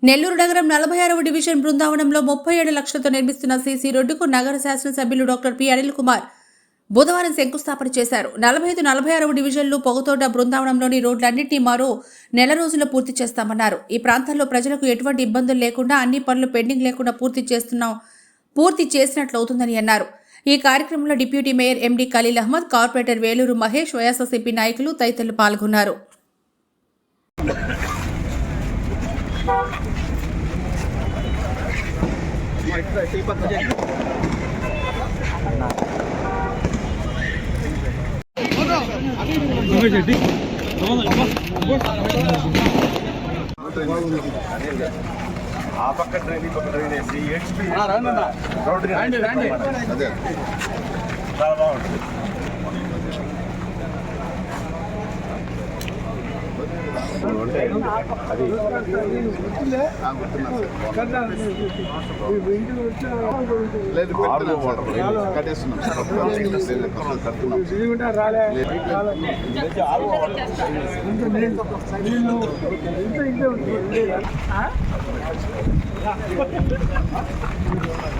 నెల్లూరు నగరం 46వ డివిజన్ బృందావనంలో 37 లక్షలతో నిర్మిస్తున్న సీసీ రోడ్డుకు నగర శాసనసభ్యులు డాక్టర్ పి అనిల్ కుమార్ బుధవారం శంకుస్థాపన చేశారు. 45-46వ డివిజన్లు పొగతోట బృందావనంలోని రోడ్లన్నింటినీ మరో నెల రోజుల్లో పూర్తి చేస్తామన్నారు. ఈ ప్రాంతాల్లో ప్రజలకు ఎటువంటి ఇబ్బందులు లేకుండా అన్ని పనులు పెండింగ్ లేకుండా పూర్తి చేసినట్లవుతుందని అన్నారు. ఈ కార్యక్రమంలో deputy mayor MD Khaleel Ahmed, corporator Veluru Mahesh, YSRCP నాయకులు తదితరులు పాల్గొన్నారు. ఆ పక్క ట్రైన్ వేసి రోడ్డు చాలా బాగుంటుంది. అది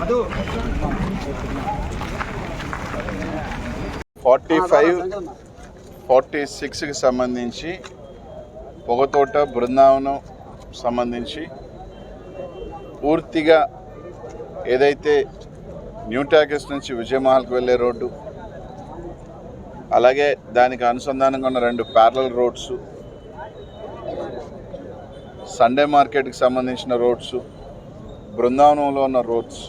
అది 45-46కి సంబంధించి పొగతోట బృందావనం సంబంధించి పూర్తిగా ఏదైతే న్యూ టాకీస్ నుంచి విజయమహల్కి వెళ్ళే రోడ్డు, అలాగే దానికి అనుసంధానంగా ఉన్న 2 ప్యారలల్ రోడ్స్, సండే మార్కెట్కి సంబంధించిన రోడ్స్, బృందావనంలో ఉన్న రోడ్స్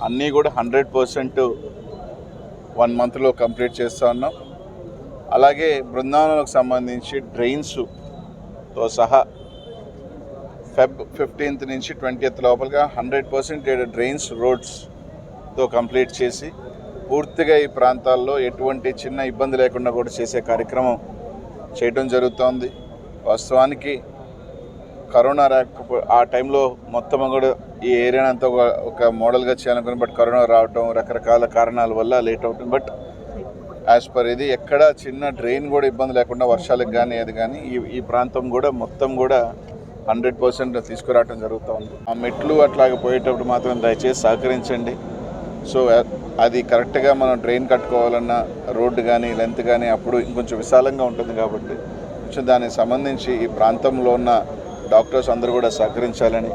అన్నీ కూడా 100% 1 మంత్లో కంప్లీట్ చేస్తూ ఉన్నాం. అలాగే బృందావనంకి సంబంధించి డ్రైన్స్తో సహా ఫెబ్ 15th నుంచి 20th లోపలగా 100% డ్రైన్స్ రోడ్స్తో కంప్లీట్ చేసి పూర్తిగా ఈ ప్రాంతాల్లో ఎటువంటి చిన్న ఇబ్బంది లేకుండా కూడా చేసే కార్యక్రమం చేయడం జరుగుతోంది. వాస్తవానికి కరోనా ఆ టైంలో మొత్తం కూడా ఈ ఏరియాని అంతా ఒక మోడల్గా చేయాలనుకుని, బట్ కరోనా రావటం రకరకాల కారణాల వల్ల లేట్ అవుతుంది. బట్ యాజ్ పర్ ఇది ఎక్కడ చిన్న డ్రైన్ కూడా ఇబ్బంది లేకుండా వర్షాలకు కానీ అది కానీ ఈ ప్రాంతం కూడా మొత్తం కూడా 100% తీసుకురావడం జరుగుతూ ఉంది. ఆ మెట్లు అట్లాగే పోయేటప్పుడు మాత్రం దయచేసి సహకరించండి. సో అది కరెక్ట్గా మనం డ్రైన్ కట్టుకోవాలన్నా రోడ్డు కానీ లెంత్ కానీ అప్పుడు ఇంకొంచెం విశాలంగా ఉంటుంది కాబట్టి కొంచెం దానికి సంబంధించి ఈ ప్రాంతంలో ఉన్న డాక్టర్స్ అందరూ కూడా సహకరించాలని.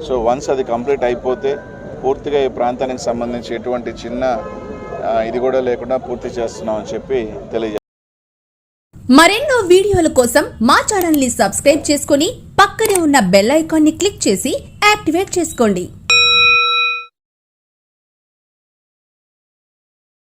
సో వన్స్ అది కంప్లీట్ అయిపోతే పూర్తిగా ఈ ప్రాంతానికి సంబంధించి ఎటువంటి చిన్న ఇది కూడా లేకుండా పూర్తి చేస్తున్నామని చెప్పి తెలియజేస్తాం. మరెన్నో వీడియోల కోసం మా ఛానల్ ని సబ్స్క్రైబ్ చేసుకుని పక్కనే ఉన్న బెల్ ఐకాన్ ని క్లిక్ చేసి యాక్టివేట్ చేసుకోండి.